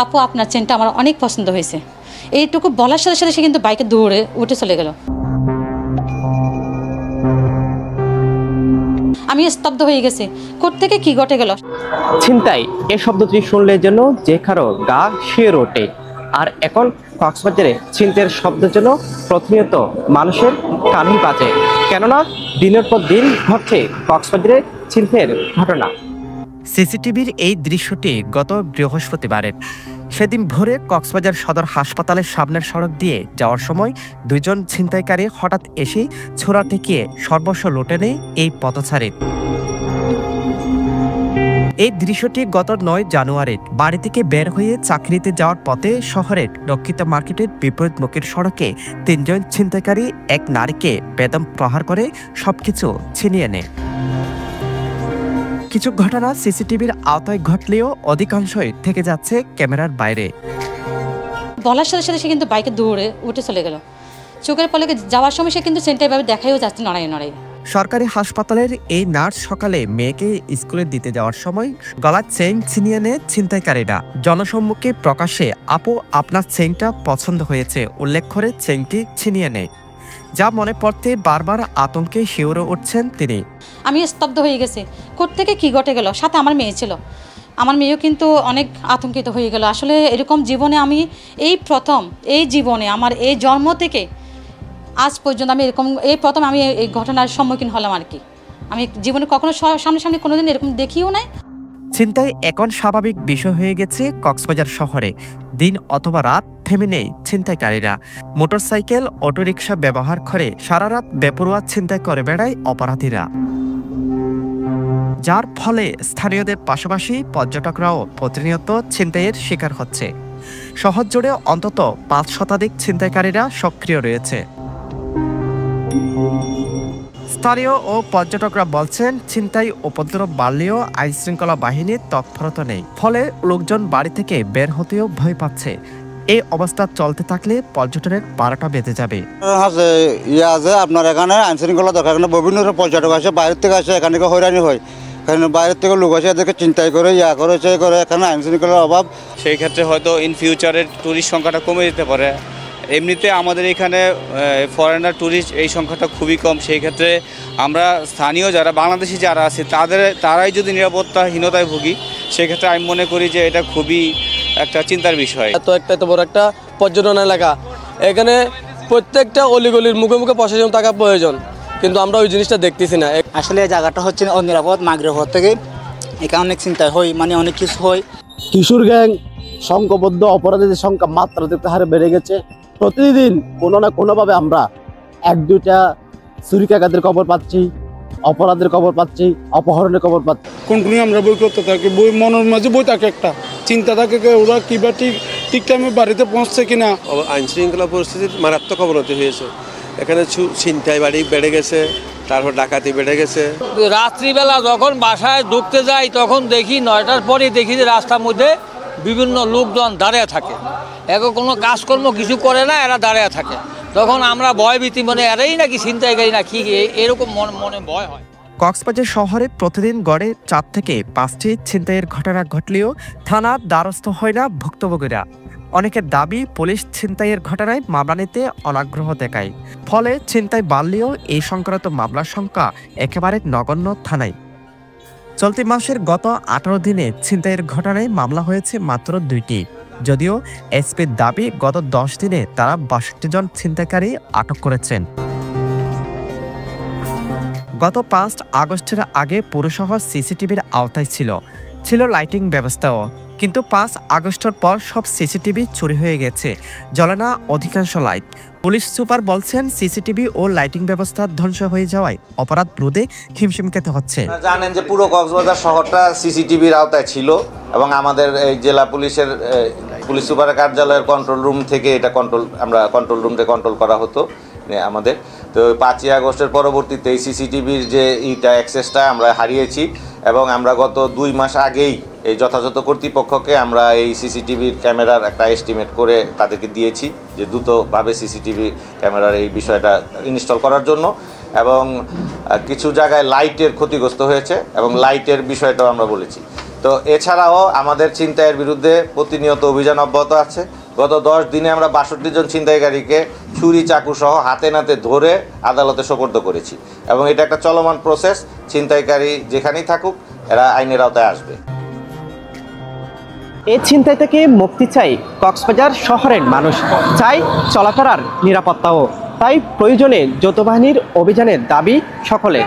আপু, আপনার চেনটা আমার অনেক পছন্দ হয়েছে। এইটুকু বলার সাথে সাথে সে কিন্তু বাইকে দৌড়ে উঠে চলে গেল। আমি স্তব্ধ হয়ে গেছি, কোত্থেকে কি ঘটে গেল। ছিনতাই এই শব্দটি শুনলে যেন যে কারো গা শিউরে ওঠে। আর এখন কক্সবাজারে ছিনতাইয়ের শব্দ যেন প্রতিনিয়ত মানুষের কানেই বাজে, কেননা দিনের পর দিন ঘটছে কক্সবাজারে ছিনতাইয়ের ঘটনা। সিসিটিভির এই দৃশ্যটি গত বৃহস্পতিবারের। সেদিন ভোরে কক্সবাজার সদর হাসপাতালের সামনের সড়ক দিয়ে যাওয়ার সময় দুইজন ছিনতাইকারী হঠাৎ এসে ছোরা ঠেকিয়ে সর্বস্ব লুটে নেয় এই পথচারী। এই দৃশ্যটি গত ৯ জানুয়ারি বাড়ি থেকে বের হয়ে চাকরিতে যাওয়ার পথে শহরের রক্ষিত মার্কেটের বিপরীতমুখীর সড়কে ৩ জন ছিনতাইকারী এক নারীকে বেদম প্রহার করে সবকিছু ছিনিয়ে নেয়। কিছু ঘটনা সিসিটিভির আওতায় ঘটলেও অধিকাংশই থেকে যাচ্ছে ক্যামেরার বাইরে। বলার সাথে সাথে সে কিন্তু বাইকে দৌড়ে উঠে চলে গেল। চোখের পলকে যাওয়ার সময় সে কিন্তু চেনটা এভাবে দেখাইও যাচ্ছে নড়াই নড়াই। সরকারি হাসপাতালের এই নার্স সকালে মেয়েকে স্কুলে দিতে যাওয়ার সময় গলার চেইন ছিনিয়ে নেয় ছিনতাইকারীরা। জনসম্মুখে প্রকাশ্যে আপু আপনার চেইনটা পছন্দ হয়েছে উল্লেখ করে চেইনটি ছিনিয়ে নেয়, যা মনে পড়তে বারবার আতঙ্কে শিউরে উঠছেন তিনি। আমি স্তব্ধ হয়ে গেছি, কোত্থেকে কি ঘটে গেল। সাথে আমার মেয়ে ছিল, আমার মেয়েও কিন্তু অনেক আতঙ্কিত হয়ে গেল। আসলে এরকম জীবনে আমি এই প্রথম, এই জীবনে আমার এই জন্ম থেকে আজ পর্যন্ত আমি এরকম এই প্রথম আমি এই ঘটনার সম্মুখীন হলাম আর কি। আমি জীবনে কখনো সামনে কোনোদিন এরকম দেখিও নাই। ছিনতাই এখন স্বাভাবিক বিষয় হয়ে গেছে কক্সবাজার শহরে। দিন অথবা রাত থেমে নেই ছিনতাইকারীরা। মোটরসাইকেল, অটোরিকশা ব্যবহার করে সারা রাত বেপরোয়া ছিনতাই করে বেড়ায় অপরাধীরা, যার ফলে স্থানীয়দের পাশাপাশি পর্যটকরাও প্রতিনিয়ত ছিনতাইয়ের শিকার হচ্ছে। শহর জুড়ে অন্তত ৫ শতাধিক ছিনতাইকারীরা সক্রিয় রয়েছে। স্থানীয় ও পর্যটকরা বলছেন ছিনতাই উপদ্রব বাড়লেও আইনশৃঙ্খলা বাহিনীর তৎপরতা নেই, ফলে লোকজন বাড়ি থেকে বের হতেও ভয় পাচ্ছে। এই অবস্থা চলতে থাকলে পর্যটনের ১২টা বেজে যাবে। আপনার এখানে আইনশৃঙ্খলা দরকার, এখানে বিভিন্ন পর্যটক আসে, বাইরের থেকে আসে, এখানে হয়রানি হয়, এখানে বাইরের থেকে লোক আসে, এদেরকে চিন্তাই করে করে এখানে আইনশৃঙ্খলার অভাব। সেই ক্ষেত্রে হয়তো ইন ফিউচারের ট্যুরিস্ট সংখ্যাটা কমে যেতে পারে। এমনিতে আমাদের এখানে ফরেনার ট্যুরিস্ট এই সংখ্যাটা খুবই কম। সেই ক্ষেত্রে আমরা স্থানীয় যারা বাংলাদেশি যারা আছে তারাই যদি নিরাপত্তাহীনতায় ভুগি, সেক্ষেত্রে আমি মনে করি যে এটা খুবই একটা চিন্তার বিষয়। এত বড় একটা পর্যটন এলাকা, এখানে প্রত্যেকটা অলিগলির মুখে মুখে প্রশাসন থাকা প্রয়োজন, কিন্তু আমরা ওই জিনিসটা দেখতেছি না। আসলে এই জায়গাটা হচ্ছে অনিরাপদ। মাগরিব হওয়ার থেকে এখানে অনেক চিন্তা হয়, মানে অনেক কিছু হয়। কিশোর গ্যাং, সংঘবদ্ধ অপরাধীদের সংখ্যা মাত্রাতিরিক্ত হারে বেড়ে গেছে। প্রতিদিন কোনো না কোনোভাবে আমরা ১-২টা চুরি ডাকাতের খবর পাচ্ছি, অপরাধের খবর পাচ্ছি, অপহরণের খবর পাচ্ছি। কন্টিনিউ আমরা বই করতে থাকি, বই মনের মাঝে বই থাকে, একটা চিন্তা থাকে ওরা কিবা ঠিক টাইমে বাড়িতে পৌঁছছে কিনা। আইন শৃঙ্খলা পরিস্থিতির মারাত্মক অবনতি হয়েছে। এখানে ছিনতাই বাড়ি বেড়ে গেছে, তারপর ডাকাতি বেড়ে গেছে। রাত্রিবেলা যখন বাসায় ঢুকতে যাই তখন দেখি ৯টার পরে দেখি যে রাস্তার মধ্যে বিভিন্ন লোকজন দাঁড়িয়ে থাকে, এখন কোনো কাজকর্ম কিছু করে না, এরা দাঁড়িয়ে থাকে। তখন আমরা ভয় ভীতি মনে এরাই নাকি ছিনতাইকারী না কি, এরকম মনে ভয় হয়। কক্সবাজার শহরে প্রতিদিন গড়ে ৪ থেকে ৫টি ছিনতাইয়ের ঘটনা ঘটলেও থানার দ্বারস্থ হয় না ভুক্তভোগীরা। অনেকের দাবি পুলিশ ছিনতাইয়ের ঘটনায় মামলা নিতে অনাগ্রহ দেখায়, ফলে ছিনতাই বাড়লেও এই সংক্রান্ত মামলার সংখ্যা একেবারে নগণ্য থানায়। চলতি মাসের গত ১৮ দিনে ছিনতাইয়ের ঘটনায় মামলা হয়েছে মাত্র ২টি, যদিও এসপির দাবি গত ১০ দিনে তারা ৬২ জন ছিনতাইকারী আটক করেছেন। গত ৫ আগস্টের আগে পুরো শহর সিসিটিভির আওতায় ছিল লাইটিং ব্যবস্থাও, কিন্তু ৫ আগস্টের পর সব সিসিটিভি চুরি হয়ে গেছে, জ্বলে না অধিকাংশ লাইট। পুলিশ সুপার বলছেন সিসিটিভি ও লাইটিং ব্যবস্থা ধ্বংস হয়ে যাওয়ায় অপরাধ রোধে হিমশিম খেতে হচ্ছে। জানেন যে পুরো কক্সবাজার শহরটা সিসিটিভির আওতায় ছিল এবং আমাদের এই জেলা পুলিশের পুলিশ সুপারের কার্যালয়ের কন্ট্রোল রুম থেকে এটা কন্ট্রোল রুমে কন্ট্রোল করা হতো আমাদের। তো ৫ই আগস্টের পরবর্তীতে এই সিসিটিভির যে অ্যাক্সেসটা আমরা হারিয়েছি এবং আমরা গত ২ মাস আগেই এই যথাযথ কর্তৃপক্ষকে আমরা এই সিসিটিভির ক্যামেরার একটা এস্টিমেট করে তাদেরকে দিয়েছি যে দ্রুতভাবে সিসিটিভি ক্যামেরার এই বিষয়টা ইনস্টল করার জন্য, এবং কিছু জায়গায় লাইটের ক্ষতিগ্রস্ত হয়েছে এবং লাইটের বিষয়টাও আমরা বলেছি। তো এছাড়াও আমাদের ছিনতাইয়ের বিরুদ্ধে প্রতিনিয়ত অভিযান অব্যাহত আছে। গত 10 দিনে আমরা 62 জন ছিনতাইকারীকে ছুরি চাকু সহ হাতে নাতে ধরে আদালতে সোপর্দ করেছি এবং এটা একটা চলমান প্রসেস। ছিনতাইকারী যেখানেই থাকুক এরা আইনের আওতায় আসবে। এই ছিনতাই থেকে মুক্তি চাই কক্সবাজার শহরের মানুষ, চাই চলাফেরার নিরাপত্তাও। তাই প্রয়োজনে যৌথ বাহিনীর অভিযানের দাবি সকলে।